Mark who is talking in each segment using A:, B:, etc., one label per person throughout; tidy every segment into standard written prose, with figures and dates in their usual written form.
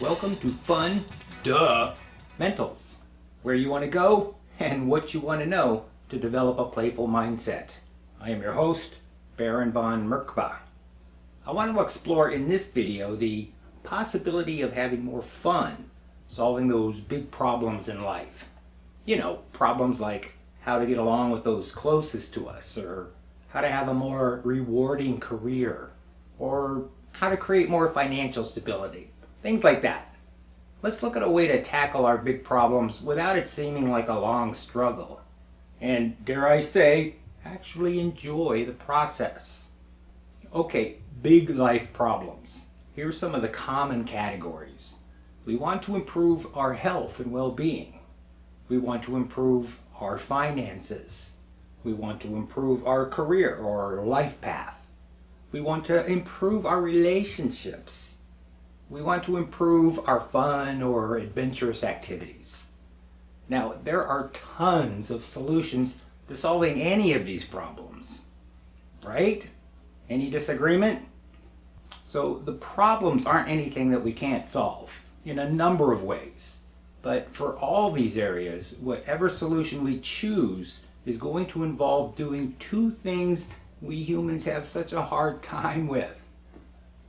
A: Welcome to Fun Mentals, where you want to go and what you want to know to develop a playful mindset. I am your host, Baron von Merkba. I want to explore in this video the possibility of having more fun solving those big problems in life. You know, problems like how to get along with those closest to us, or how to have a more rewarding career, or how to create more financial stability. Things like that. Let's look at a way to tackle our big problems without it seeming like a long struggle. And dare I say, actually enjoy the process. Okay, big life problems. Here's some of the common categories. We want to improve our health and well-being. We want to improve our finances. We want to improve our career or life path. We want to improve our relationships. We want to improve our fun or adventurous activities. Now, there are tons of solutions to solving any of these problems, right? Any disagreement? So the problems aren't anything that we can't solve in a number of ways. But for all these areas, whatever solution we choose is going to involve doing two things we humans have such a hard time with.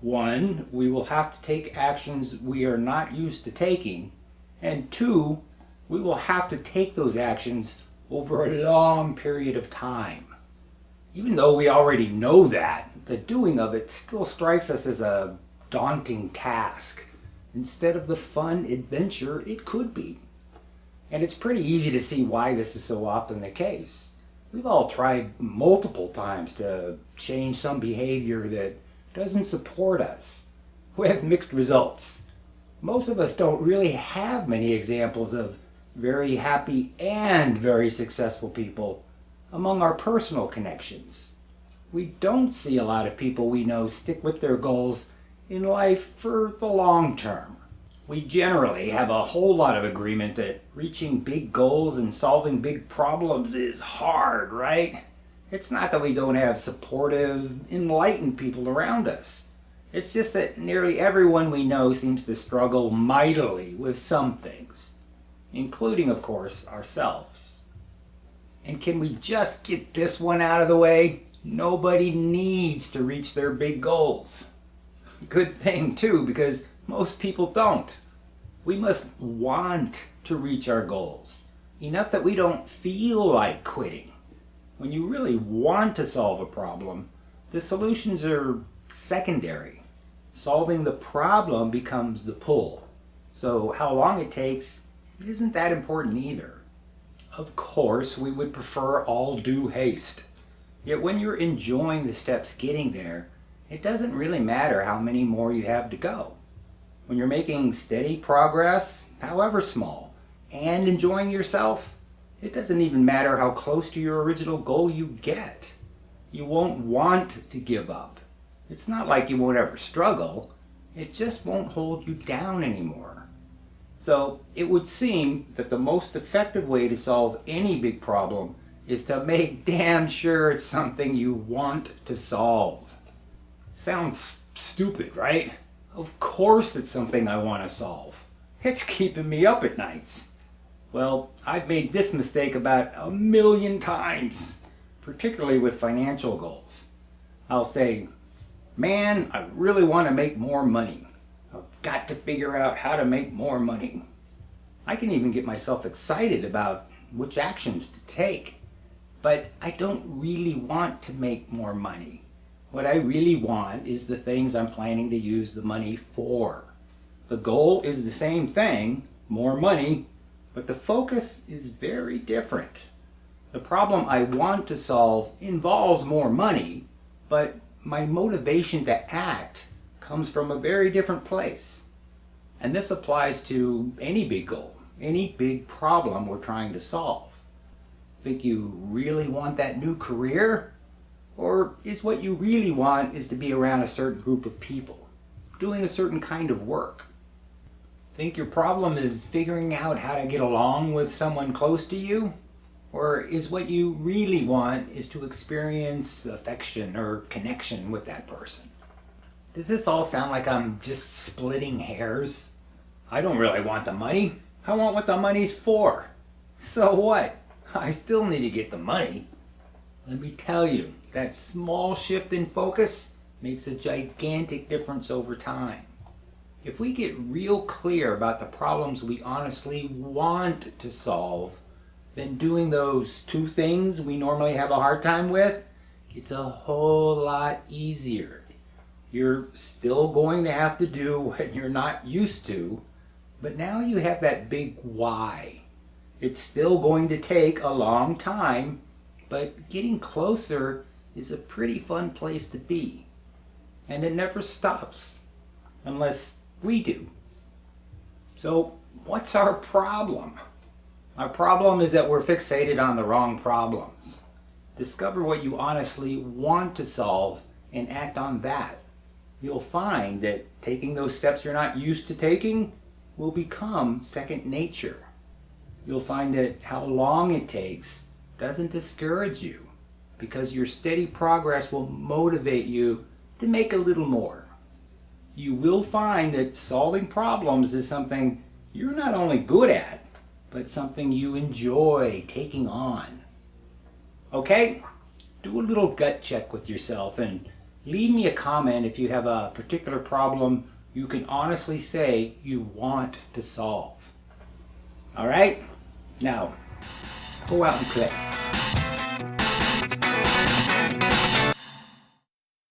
A: One, we will have to take actions we are not used to taking. And two, we will have to take those actions over a long period of time. Even though we already know that, the doing of it still strikes us as a daunting task, instead of the fun adventure it could be. And it's pretty easy to see why this is so often the case. We've all tried multiple times to change some behavior that doesn't support us, with mixed results. Most of us don't really have many examples of very happy and very successful people among our personal connections. We don't see a lot of people we know stick with their goals in life for the long term. We generally have a whole lot of agreement that reaching big goals and solving big problems is hard, right? It's not that we don't have supportive, enlightened people around us. It's just that nearly everyone we know seems to struggle mightily with some things, including, of course, ourselves. And can we just get this one out of the way? Nobody needs to reach their big goals. Good thing, too, because most people don't. We must want to reach our goals, enough that we don't feel like quitting. When you really want to solve a problem, the solutions are secondary. Solving the problem becomes the pull. So how long it takes isn't that important either. Of course, we would prefer all due haste. Yet when you're enjoying the steps getting there, it doesn't really matter how many more you have to go. When you're making steady progress, however small, and enjoying yourself, it doesn't even matter how close to your original goal you get. You won't want to give up. It's not like you won't ever struggle. It just won't hold you down anymore. So it would seem that the most effective way to solve any big problem is to make damn sure it's something you want to solve. Sounds stupid, right? Of course it's something I want to solve. It's keeping me up at nights. Well, I've made this mistake about 1,000,000 times, particularly with financial goals. I'll say, man, I really want to make more money. I've got to figure out how to make more money. I can even get myself excited about which actions to take. But I don't really want to make more money. What I really want is the things I'm planning to use the money for. The goal is the same thing, more money, but the focus is very different. The problem I want to solve involves more money, but my motivation to act comes from a very different place. And this applies to any big goal, any big problem we're trying to solve. Think you really want that new career? Or is what you really want is to be around a certain group of people, doing a certain kind of work? Think your problem is figuring out how to get along with someone close to you? Or is what you really want is to experience affection or connection with that person? Does this all sound like I'm just splitting hairs? I don't really want the money. I want what the money's for. So what? I still need to get the money. Let me tell you, that small shift in focus makes a gigantic difference over time. If we get real clear about the problems we honestly want to solve, then doing those two things we normally have a hard time with gets a whole lot easier. You're still going to have to do what you're not used to, but now you have that big why. It's still going to take a long time, but getting closer is a pretty fun place to be. And it never stops, unless we do. So, what's our problem? Our problem is that we're fixated on the wrong problems. Discover what you honestly want to solve and act on that. You'll find that taking those steps you're not used to taking will become second nature. You'll find that how long it takes doesn't discourage you, because your steady progress will motivate you to make a little more. You will find that solving problems is something you're not only good at, but something you enjoy taking on. Okay? Do a little gut check with yourself and leave me a comment if you have a particular problem you can honestly say you want to solve. All right? Now, go out and play.